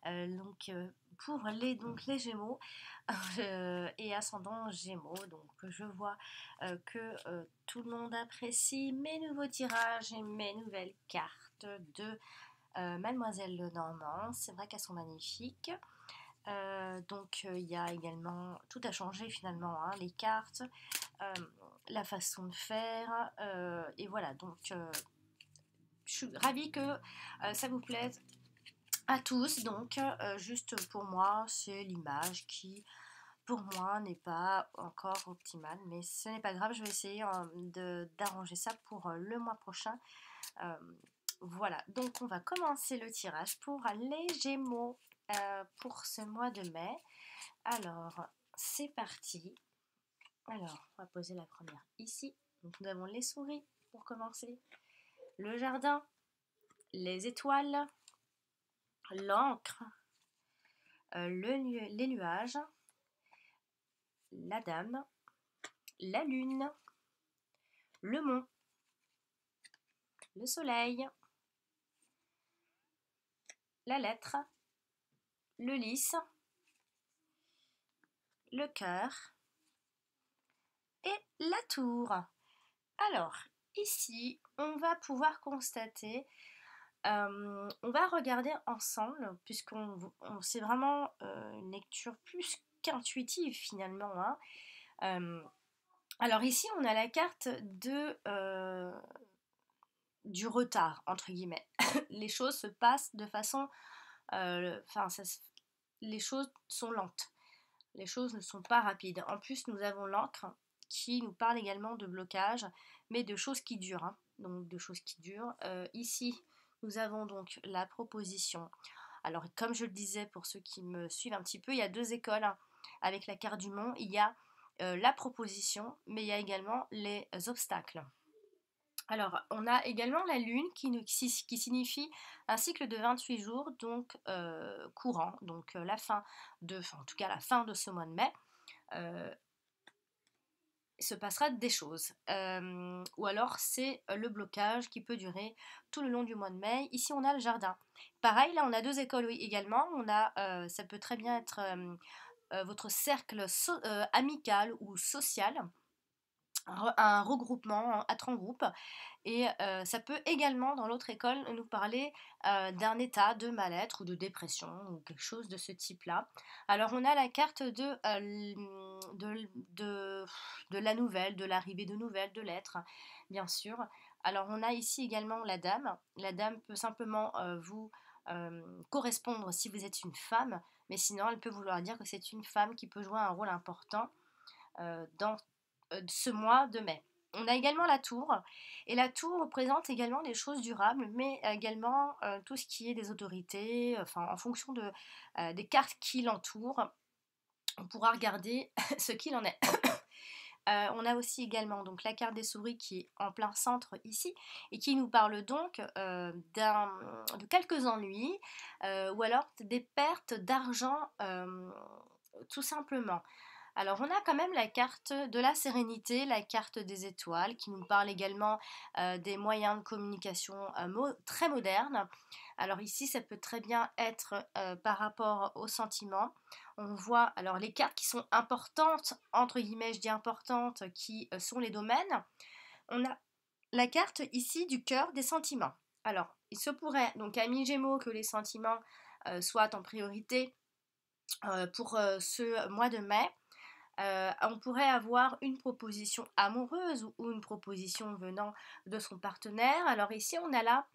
donc pour les Gémeaux et ascendant Gémeaux. Donc je vois que tout le monde apprécie mes nouveaux tirages et mes nouvelles cartes de Mademoiselle Lenormand. C'est vrai qu'elles sont magnifiques. Il y a également tout a changé finalement, hein, les cartes, euh, la façon de faire, et voilà. Je suis ravie que ça vous plaise à tous. Donc, juste pour moi, c'est l'image qui, pour moi, n'est pas encore optimale, mais ce n'est pas grave. Je vais essayer d'arranger ça pour le mois prochain. Euh, voilà, donc on va commencer le tirage pour les Gémeaux pour ce mois de mai. Alors, c'est parti. Alors, on va poser la première ici. Donc, nous avons les souris pour commencer, le jardin, les étoiles, l'encre, les nuages, la dame, la lune, le mont, le soleil, la lettre, le lys, le cœur et la tour. Alors, ici, on va pouvoir constater, on va regarder ensemble, c'est vraiment une lecture plus qu'intuitive finalement, hein. Alors ici, on a la carte du retard, entre guillemets. Les choses se passent de façon... les choses sont lentes. Les choses ne sont pas rapides. En plus, nous avons l'encre qui nous parle également de blocage, mais de choses qui durent, hein. Donc, de choses qui durent. Ici, nous avons donc la proposition. Alors, comme je le disais, pour ceux qui me suivent un petit peu, il y a deux écoles, hein. Avec la carte du monde, il y a la proposition, mais il y a également les obstacles. Alors, on a également la lune qui signifie un cycle de 28 jours, donc courant, donc en tout cas la fin de ce mois de mai, il se passera des choses. Ou alors c'est le blocage qui peut durer tout le long du mois de mai. Ici on a le jardin. Pareil, là on a deux écoles également. Ça peut très bien être votre cercle amical ou social, un regroupement, être en groupe. Et ça peut également, dans l'autre école, nous parler d'un état de mal-être ou de dépression ou quelque chose de ce type-là. Alors on a la carte de la nouvelle, de l'arrivée de nouvelles, de l'être, bien sûr. Alors on a ici également la dame. La dame peut simplement vous correspondre si vous êtes une femme, mais sinon elle peut vouloir dire que c'est une femme qui peut jouer un rôle important dans ce mois de mai. On a également la tour, et la tour représente également des choses durables, mais également tout ce qui est des autorités, enfin en fonction des cartes qui l'entourent, on pourra regarder ce qu'il en est. On a aussi également donc la carte des souris qui est en plein centre ici et qui nous parle donc de quelques ennuis ou alors des pertes d'argent tout simplement. Alors on a quand même la carte de la sérénité, la carte des étoiles qui nous parle également des moyens de communication très modernes. Alors ici ça peut très bien être par rapport aux sentiments. On voit alors les cartes qui sont importantes, entre guillemets je dis importantes, qui sont les domaines. On a la carte ici du cœur des sentiments. Alors il se pourrait donc à mi-gémeaux que les sentiments soient en priorité pour ce mois de mai. On pourrait avoir une proposition amoureuse ou une proposition venant de son partenaire. Alors ici on a là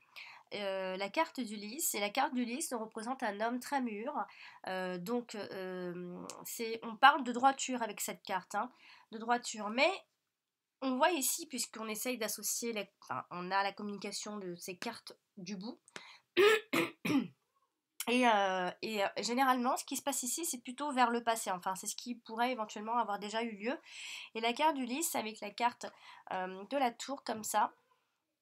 la carte du lys, et la carte du lys nous représente un homme très mûr. On parle de droiture avec cette carte, hein, de droiture, mais on voit ici, puisqu'on essaye d'associer, on a la communication de ces cartes du bout. Et généralement, ce qui se passe ici, c'est plutôt vers le passé. Enfin, c'est ce qui pourrait éventuellement avoir déjà eu lieu. Et la carte du lys, avec la carte de la tour, comme ça,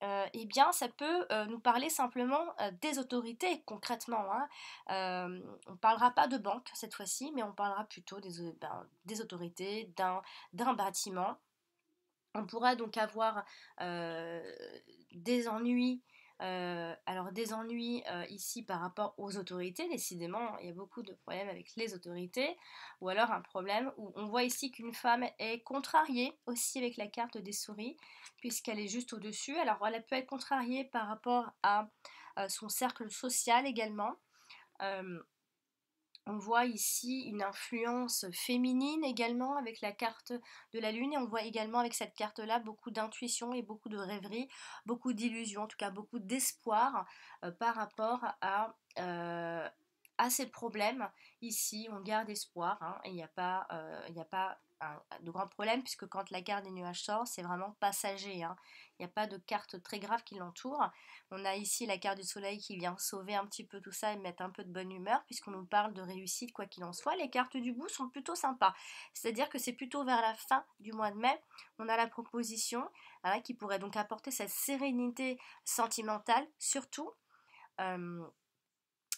eh bien, ça peut nous parler simplement des autorités, concrètement, hein. On ne parlera pas de banque cette fois-ci, mais on parlera plutôt des autorités, d'un bâtiment. On pourra donc avoir des ennuis Alors des ennuis ici par rapport aux autorités, décidément, il y a beaucoup de problèmes avec les autorités, ou alors un problème où on voit ici qu'une femme est contrariée aussi avec la carte des souris, puisqu'elle est juste au-dessus. Alors elle peut être contrariée par rapport à son cercle social également. Euh, on voit ici une influence féminine également avec la carte de la lune et on voit également avec cette carte-là beaucoup d'intuition et beaucoup de rêverie, beaucoup d'illusions, en tout cas beaucoup d'espoir par rapport à ces problèmes. Ici, on garde espoir hein, et il n'y a pas de grands problèmes puisque quand la carte des nuages sort, c'est vraiment passager. Hein. Il n'y a pas de carte très grave qui l'entoure. On a ici la carte du soleil qui vient sauver un petit peu tout ça et mettre un peu de bonne humeur puisqu'on nous parle de réussite quoi qu'il en soit. Les cartes du bout sont plutôt sympas. C'est-à-dire que c'est plutôt vers la fin du mois de mai, on a la proposition hein, qui pourrait donc apporter cette sérénité sentimentale surtout. Euh,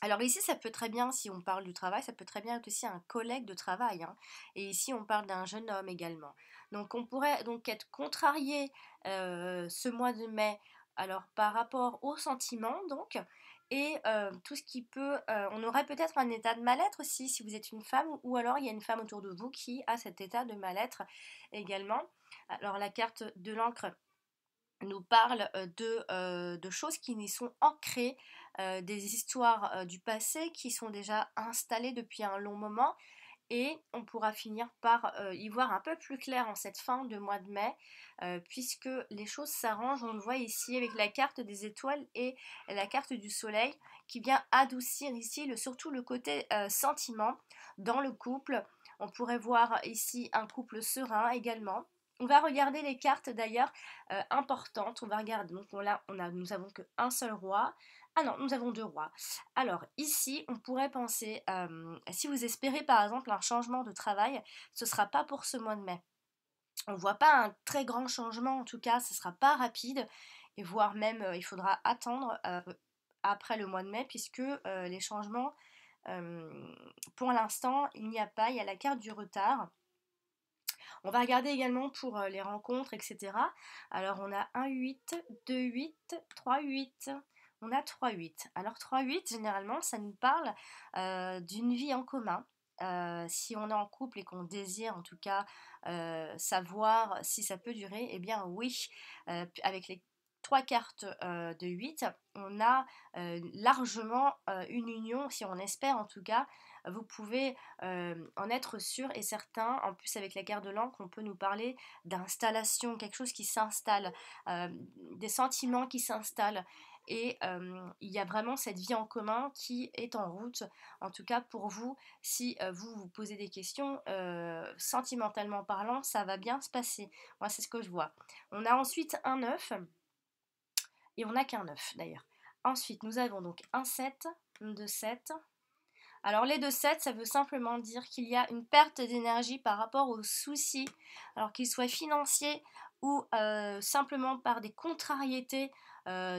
alors ici, ça peut très bien, si on parle du travail, ça peut très bien être aussi un collègue de travail. Hein. Et ici, on parle d'un jeune homme également. Donc on pourrait donc être contrarié ce mois de mai, alors par rapport aux sentiments, donc, et tout ce qui peut... on aurait peut-être un état de mal-être aussi, si vous êtes une femme, ou alors il y a une femme autour de vous qui a cet état de mal-être également. Alors la carte de l'encre nous parle de choses qui y sont ancrées, des histoires du passé qui sont déjà installées depuis un long moment et on pourra finir par y voir un peu plus clair en cette fin de mois de mai puisque les choses s'arrangent, on le voit ici avec la carte des étoiles et la carte du soleil qui vient adoucir ici surtout le côté sentiment dans le couple. On pourrait voir ici un couple serein également. On va regarder les cartes d'ailleurs importantes. On va regarder, donc nous avons qu'un seul roi. Ah non, nous avons deux rois. Alors ici, on pourrait penser, si vous espérez par exemple un changement de travail, ce ne sera pas pour ce mois de mai. On ne voit pas un très grand changement, en tout cas, ce ne sera pas rapide, et voire même il faudra attendre après le mois de mai, puisque les changements, pour l'instant, il n'y a pas, il y a la carte du retard. On va regarder également pour les rencontres, etc. Alors on a 1-8, 2-8, 3-8. On a 3-8. Alors 3-8, généralement, ça nous parle d'une vie en commun. Si on est en couple et qu'on désire en tout cas savoir si ça peut durer, eh bien oui, avec les trois cartes de 8, on a largement une union, si on espère en tout cas, vous pouvez en être sûr et certain. En plus, avec la carte de l'encre, on peut nous parler d'installation, quelque chose qui s'installe, des sentiments qui s'installent. Et il y a vraiment cette vie en commun qui est en route, en tout cas pour vous, si vous vous posez des questions, sentimentalement parlant, ça va bien se passer. Moi, c'est ce que je vois. On a ensuite un 9, et on n'a qu'un 9 d'ailleurs. Ensuite, nous avons donc un 7, 2 7, alors les 2-7, ça veut simplement dire qu'il y a une perte d'énergie par rapport aux soucis, alors qu'ils soient financiers ou simplement par des contrariétés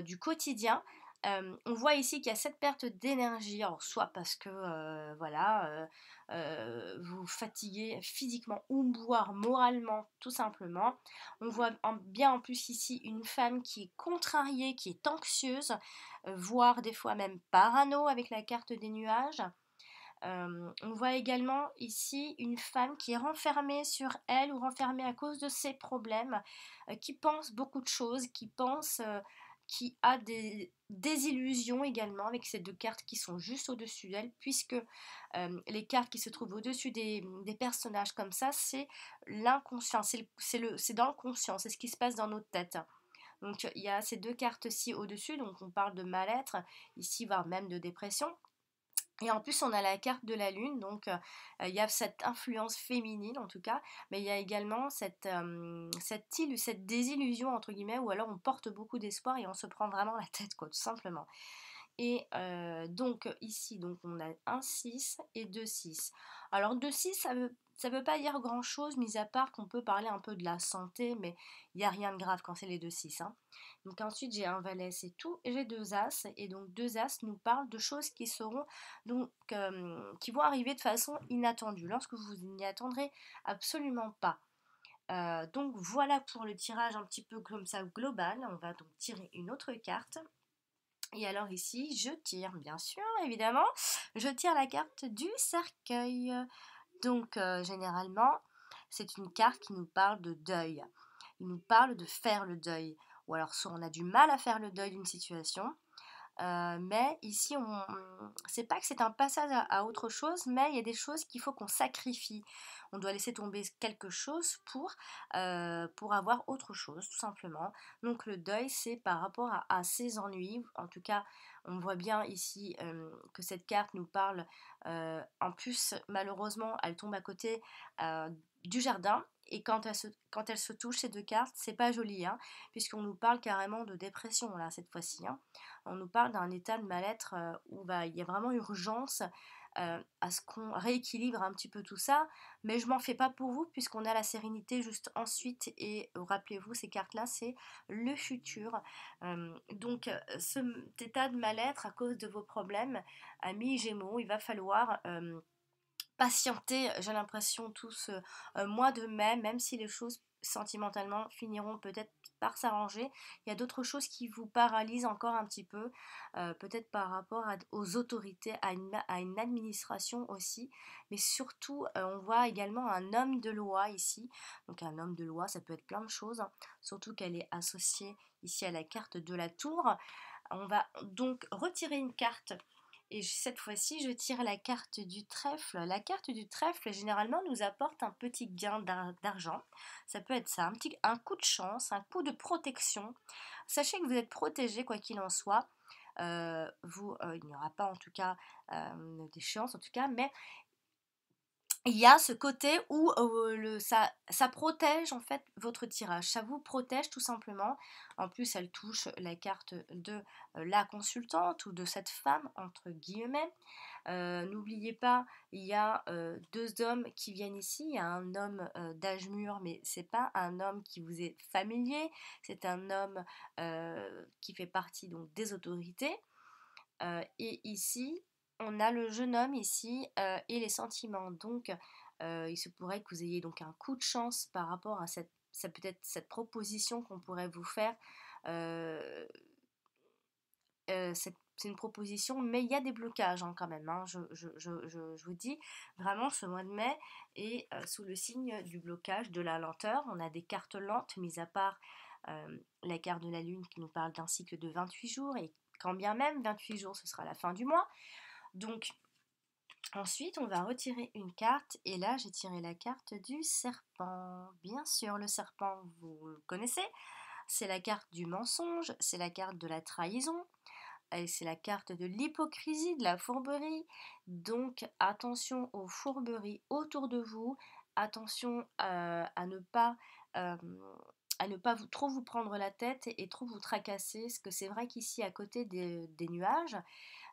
du quotidien. On voit ici qu'il y a cette perte d'énergie, alors soit parce que voilà, vous fatiguez physiquement ou voire moralement tout simplement. On voit bien en plus ici une femme qui est contrariée, qui est anxieuse, voire des fois même parano avec la carte des nuages. On voit également ici une femme qui est renfermée sur elle ou renfermée à cause de ses problèmes, qui pense beaucoup de choses, qui a des désillusions également avec ces deux cartes qui sont juste au-dessus d'elle, puisque les cartes qui se trouvent au-dessus des personnages comme ça, c'est l'inconscient, c'est dans le conscient, c'est ce qui se passe dans notre tête. Donc il y a ces deux cartes-ci au-dessus, donc on parle de mal-être, ici voire même de dépression. Et en plus, on a la carte de la lune, donc il y a cette influence féminine en tout cas, mais il y a également cette désillusion entre guillemets, où alors on porte beaucoup d'espoir et on se prend vraiment la tête, quoi, tout simplement. Et donc ici, donc on a un 6 et 2 6. Alors 2 6, ça veut pas dire grand chose, mis à part qu'on peut parler un peu de la santé, mais il n'y a rien de grave quand c'est les 2 6. Hein. Donc ensuite j'ai un valet, c'est tout, et j'ai deux as, et donc deux as nous parlent de choses qui seront donc qui vont arriver de façon inattendue, lorsque vous n'y attendrez absolument pas. Donc voilà pour le tirage un petit peu comme ça global. On va donc tirer une autre carte. Et alors ici, je tire, bien sûr, évidemment, je tire la carte du cercueil. Donc généralement, c'est une carte qui nous parle de deuil. Il nous parle de faire le deuil. Ou alors soit on a du mal à faire le deuil d'une situation, mais ici, c'est pas que c'est un passage à autre chose, mais il y a des choses qu'il faut qu'on sacrifie. On doit laisser tomber quelque chose pour avoir autre chose, tout simplement. Donc le deuil, c'est par rapport à ses ennuis. En tout cas, on voit bien ici que cette carte nous parle. En plus, malheureusement, elle tombe à côté du jardin. Et quand elle se touche, ces deux cartes, c'est pas joli, hein, puisqu'on nous parle carrément de dépression, là, cette fois-ci, hein. On nous parle d'un état de mal-être où il y a vraiment urgence à ce qu'on rééquilibre un petit peu tout ça, mais je m'en fais pas pour vous puisqu'on a la sérénité juste ensuite et rappelez-vous ces cartes-là c'est le futur. Donc cet état de mal-être à cause de vos problèmes, amis Gémeaux, il va falloir patienter, j'ai l'impression, tout ce mois de mai, même si les choses sentimentalement finiront peut-être par s'arranger, il y a d'autres choses qui vous paralysent encore un petit peu, peut-être par rapport aux autorités, à une administration aussi, mais surtout on voit également un homme de loi ici, donc un homme de loi ça peut être plein de choses, hein, surtout qu'elle est associée ici à la carte de la tour. On va donc retirer une carte et cette fois-ci, je tire la carte du trèfle. La carte du trèfle, généralement, nous apporte un petit gain d'argent. Ça peut être ça, un coup de chance, un coup de protection. Sachez que vous êtes protégé, quoi qu'il en soit. Il n'y aura pas, en tout cas, d'échéance, en tout cas, mais il y a ce côté où ça protège en fait votre tirage, ça vous protège tout simplement. En plus, elle touche la carte de la consultante ou de cette femme, entre guillemets. N'oubliez pas, il y a deux hommes qui viennent ici. Il y a un homme d'âge mûr, mais c'est pas un homme qui vous est familier. C'est un homme qui fait partie donc des autorités. Et ici, on a le jeune homme ici et les sentiments. Donc, il se pourrait que vous ayez donc un coup de chance par rapport à peut-être cette proposition qu'on pourrait vous faire. Euh, c'est une proposition, mais il y a des blocages hein, quand même, hein. Je vous dis, vraiment, ce mois de mai est sous le signe du blocage, de la lenteur. On a des cartes lentes, mis à part la carte de la Lune qui nous parle d'un cycle de 28 jours, et quand bien même 28 jours, ce sera la fin du mois. Donc, ensuite, on va retirer une carte, et là, j'ai tiré la carte du serpent. Bien sûr, le serpent, vous le connaissez, c'est la carte du mensonge, c'est la carte de la trahison. C'est la carte de l'hypocrisie, de la fourberie. Donc attention aux fourberies autour de vous. Attention euh, à ne pas trop vous prendre la tête et trop vous tracasser. Parce que c'est vrai qu'ici, à côté des nuages,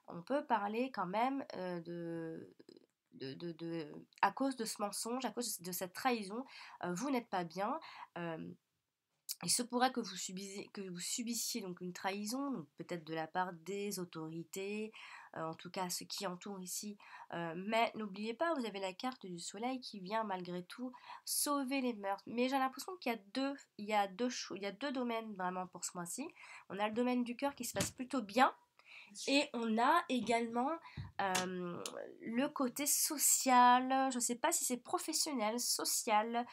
on peut parler quand même à cause de ce mensonge, à cause de cette trahison. Vous n'êtes pas bien. Euh, il se pourrait que vous subissiez donc une trahison, donc peut-être de la part des autorités, en tout cas ceux qui entourent ici. Mais n'oubliez pas, vous avez la carte du soleil qui vient malgré tout sauver les mœurs. Mais j'ai l'impression qu'il y a il y a deux domaines vraiment pour ce mois-ci. On a le domaine du cœur qui se passe plutôt bien, et on a également le côté social, je ne sais pas si c'est professionnel, social,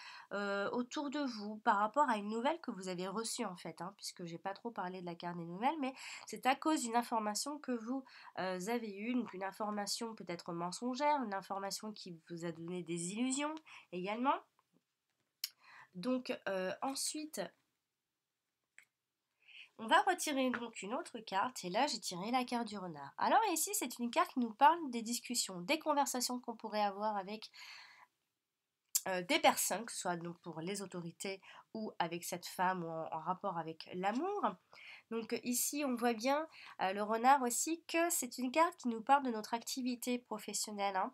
autour de vous, par rapport à une nouvelle que vous avez reçue en fait, hein, puisque j'ai pas trop parlé de la carte des nouvelles, mais c'est à cause d'une information que vous avez eue, donc une information peut-être mensongère, une information qui vous a donné des illusions également. Donc ensuite, on va retirer donc une autre carte et là j'ai tiré la carte du renard. Alors ici c'est une carte qui nous parle des discussions, des conversations qu'on pourrait avoir avec des personnes, que ce soit donc pour les autorités ou avec cette femme ou en rapport avec l'amour. Donc ici on voit bien le renard aussi que c'est une carte qui nous parle de notre activité professionnelle, hein.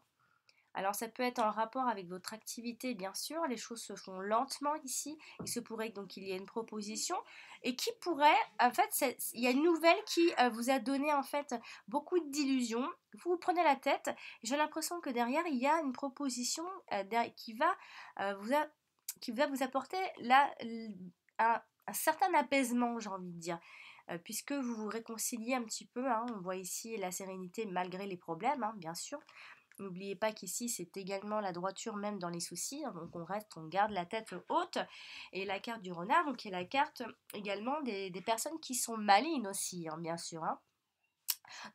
Alors ça peut être en rapport avec votre activité, bien sûr, les choses se font lentement ici, il se pourrait donc qu'il y ait une proposition et qui pourrait, en fait, il y a une nouvelle qui vous a donné en fait beaucoup d'illusions, vous vous prenez la tête, j'ai l'impression que derrière il y a une proposition qui va, qui va vous apporter là un certain apaisement, j'ai envie de dire. puisque vous vous réconciliez un petit peu, hein. On voit ici la sérénité malgré les problèmes, hein, bien sûr. N'oubliez pas qu'ici, c'est également la droiture même dans les soucis, hein. Donc on garde la tête haute. Et la carte du renard, donc, qui est la carte également des personnes qui sont malignes aussi, hein, bien sûr, hein.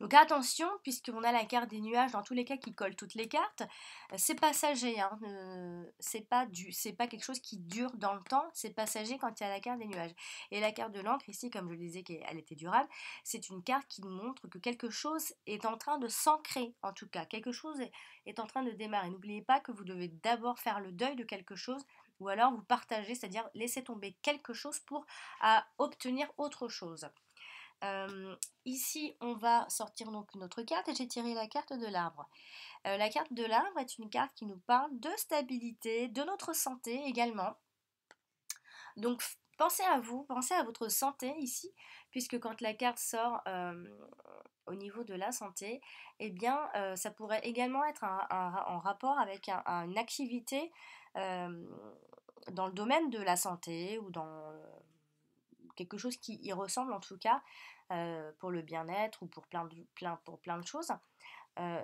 Donc attention, puisqu'on a la carte des nuages dans tous les cas qui colle toutes les cartes, c'est passager, hein, c'est pas quelque chose qui dure dans le temps, c'est passager quand il y a la carte des nuages. Et la carte de l'encre ici, comme je le disais qu'elle était durable, c'est une carte qui nous montre que quelque chose est en train de s'ancrer, en tout cas, quelque chose est en train de démarrer. N'oubliez pas que vous devez d'abord faire le deuil de quelque chose, ou alors vous partagez, c'est-à-dire laisser tomber quelque chose pour obtenir autre chose. Ici, on va sortir donc une autre carte et j'ai tiré la carte de l'arbre. La carte de l'arbre est une carte qui nous parle de stabilité, de notre santé également. Donc pensez à vous, pensez à votre santé ici, puisque quand la carte sort au niveau de la santé, eh bien ça pourrait également être en rapport avec une activité dans le domaine de la santé ou dans quelque chose qui y ressemble en tout cas pour le bien-être ou pour plein de choses.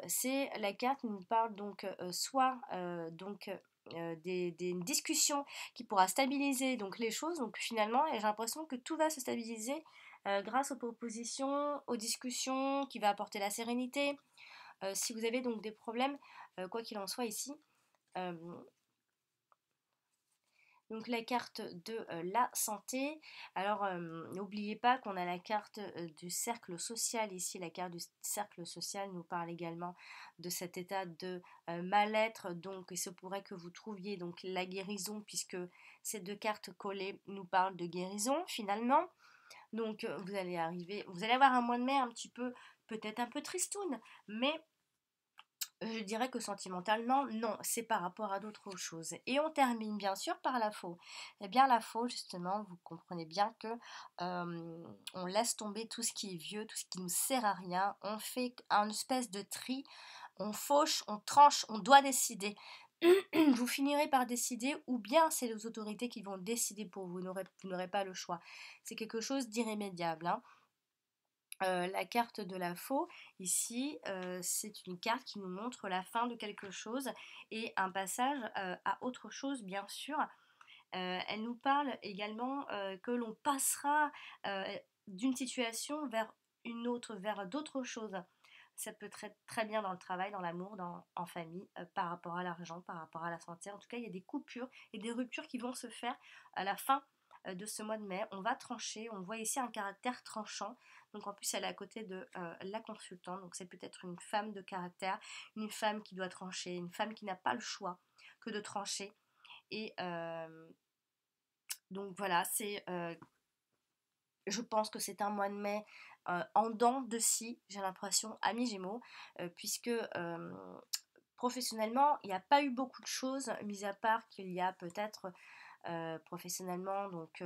C'est la carte qui nous parle donc soit des discussions qui pourra stabiliser donc les choses. Donc finalement, j'ai l'impression que tout va se stabiliser grâce aux propositions, aux discussions, qui va apporter la sérénité. Si vous avez donc des problèmes, quoi qu'il en soit ici, euh, donc la carte de la santé. Alors n'oubliez pas qu'on a la carte du cercle social ici. La carte du cercle social nous parle également de cet état de mal-être. Donc il se pourrait que vous trouviez donc la guérison, puisque ces deux cartes collées nous parlent de guérison finalement. Donc vous allez avoir un mois de mai un petit peu, peut-être un peu tristoun, mais je dirais que sentimentalement, non, c'est par rapport à d'autres choses. Et on termine bien sûr par la faux. Eh bien la faux, justement, vous comprenez bien que on laisse tomber tout ce qui est vieux, tout ce qui nous sert à rien. On fait un espèce de tri, on fauche, on tranche, on doit décider. Vous finirez par décider, ou bien c'est les autorités qui vont décider pour vous. Vous n'aurez pas le choix. C'est quelque chose d'irrémédiable, hein. La carte de la faux, ici, c'est une carte qui nous montre la fin de quelque chose et un passage à autre chose, bien sûr. Elle nous parle également que l'on passera d'une situation vers une autre, vers d'autres choses. Ça peut être très bien dans le travail, dans l'amour, en famille, par rapport à l'argent, par rapport à la santé. En tout cas, il y a des coupures et des ruptures qui vont se faire à la fin de ce mois de mai. On va trancher, on voit ici un caractère tranchant. Donc en plus, elle est à côté de la consultante. Donc c'est peut-être une femme de caractère, une femme qui doit trancher, une femme qui n'a pas le choix que de trancher. Et donc voilà, je pense que c'est un mois de mai en dents de scie, j'ai l'impression, amis Gémeaux, puisque professionnellement, il n'y a pas eu beaucoup de choses, mis à part qu'il y a peut-être professionnellement, donc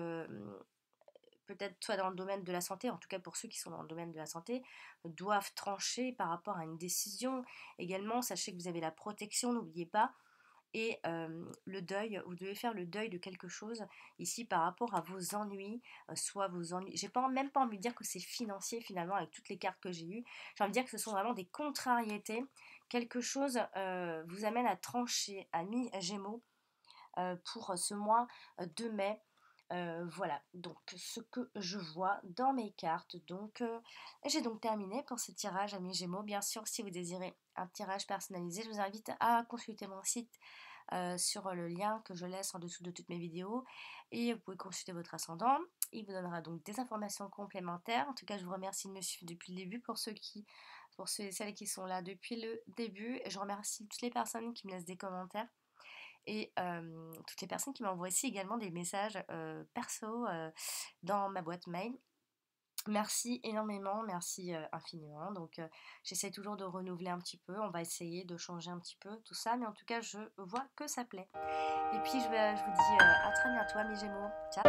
peut-être soit dans le domaine de la santé, en tout cas pour ceux qui sont dans le domaine de la santé, doivent trancher par rapport à une décision. Également, sachez que vous avez la protection, n'oubliez pas. Et le deuil, vous devez faire le deuil de quelque chose ici par rapport à vos ennuis, soit vos ennuis. J'ai même pas envie de dire que c'est financier finalement avec toutes les cartes que j'ai eues. J'ai envie de dire que ce sont vraiment des contrariétés. Quelque chose vous amène à trancher, amis Gémeaux, pour ce mois de mai. Voilà, donc ce que je vois dans mes cartes. Donc j'ai donc terminé pour ce tirage, amis Gémeaux. Bien sûr, si vous désirez un tirage personnalisé, je vous invite à consulter mon site sur le lien que je laisse en dessous de toutes mes vidéos. Et vous pouvez consulter votre ascendant. Il vous donnera donc des informations complémentaires. En tout cas, je vous remercie de me suivre depuis le début pour ceux et celles qui sont là depuis le début. Et je remercie toutes les personnes qui me laissent des commentaires et toutes les personnes qui m'envoient aussi également des messages perso dans ma boîte mail. Merci énormément, merci infiniment. Donc j'essaie toujours de renouveler un petit peu, on va essayer de changer un petit peu tout ça, mais en tout cas je vois que ça plaît. Et puis je vous dis à très bientôt, mes Gémeaux. Ciao.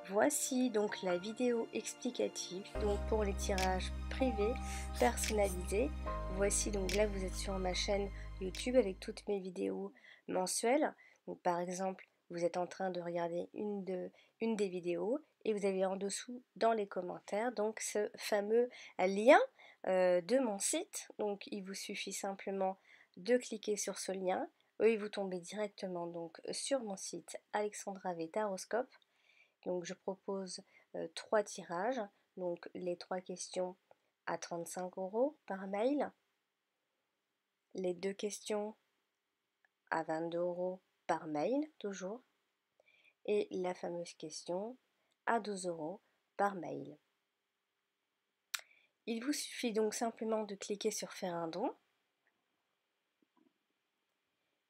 Voici donc la vidéo explicative donc pour les tirages privés personnalisés. Voici donc là vous êtes sur ma chaîne YouTube avec toutes mes vidéos mensuelles. Donc par exemple vous êtes en train de regarder une des vidéos et vous avez en dessous dans les commentaires donc ce fameux lien de mon site. Donc il vous suffit simplement de cliquer sur ce lien et vous tombez directement donc sur mon site Alexandra V Taroscope. Donc je propose 3 tirages, donc les 3 questions à 35 € par mail, les 2 questions à 22 € par mail toujours, et la fameuse question à 12 € par mail. Il vous suffit donc simplement de cliquer sur faire un don.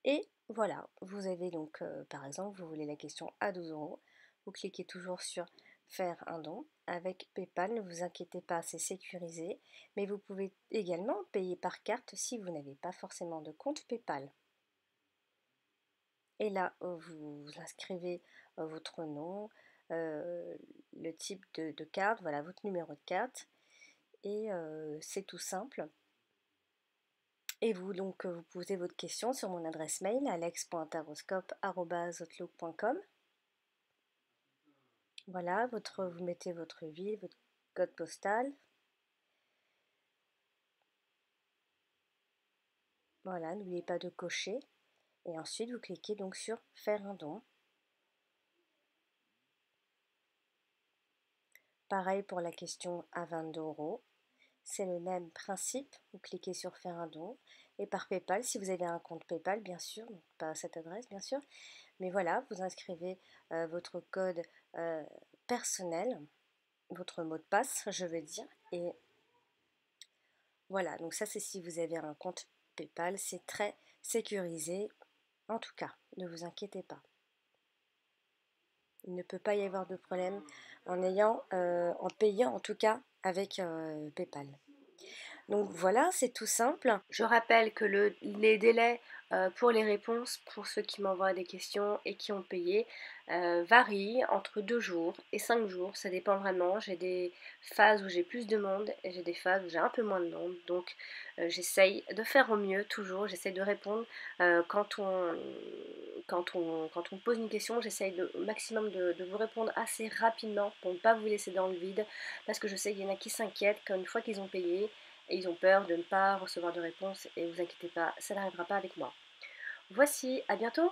Et voilà, vous avez donc, par exemple, vous voulez la question à 12 €, vous cliquez toujours sur faire un don. Avec PayPal, ne vous inquiétez pas, c'est sécurisé, mais vous pouvez également payer par carte si vous n'avez pas forcément de compte PayPal. Et là, vous inscrivez votre nom, le type de carte, voilà, votre numéro de carte, et c'est tout simple. Et vous, donc, vous posez votre question sur mon adresse mail alex.taroscope@outlook.com. Voilà, vous mettez votre ville, votre code postal. Voilà, n'oubliez pas de cocher. Et ensuite, vous cliquez donc sur faire un don. Pareil pour la question à 22 €. C'est le même principe, vous cliquez sur faire un don. Et par PayPal, si vous avez un compte PayPal, bien sûr, donc pas à cette adresse, bien sûr. Mais voilà, vous inscrivez votre code personnel, votre mot de passe, je veux dire. Et voilà, donc ça c'est si vous avez un compte PayPal, c'est très sécurisé. En tout cas, ne vous inquiétez pas. Il ne peut pas y avoir de problème en payant en tout cas avec PayPal. Donc voilà, c'est tout simple. Je rappelle que les délais pour les réponses, pour ceux qui m'envoient des questions et qui ont payé, varient entre 2 jours et 5 jours. Ça dépend vraiment. J'ai des phases où j'ai plus de monde et j'ai des phases où j'ai un peu moins de monde. Donc j'essaye de faire au mieux toujours. J'essaye de répondre quand on pose une question. J'essaye au maximum de vous répondre assez rapidement pour ne pas vous laisser dans le vide. Parce que je sais qu'il y en a qui s'inquiètent qu'une fois qu'ils ont payé, et ils ont peur de ne pas recevoir de réponse et vous inquiétez pas, ça n'arrivera pas avec moi. Voici, à bientôt!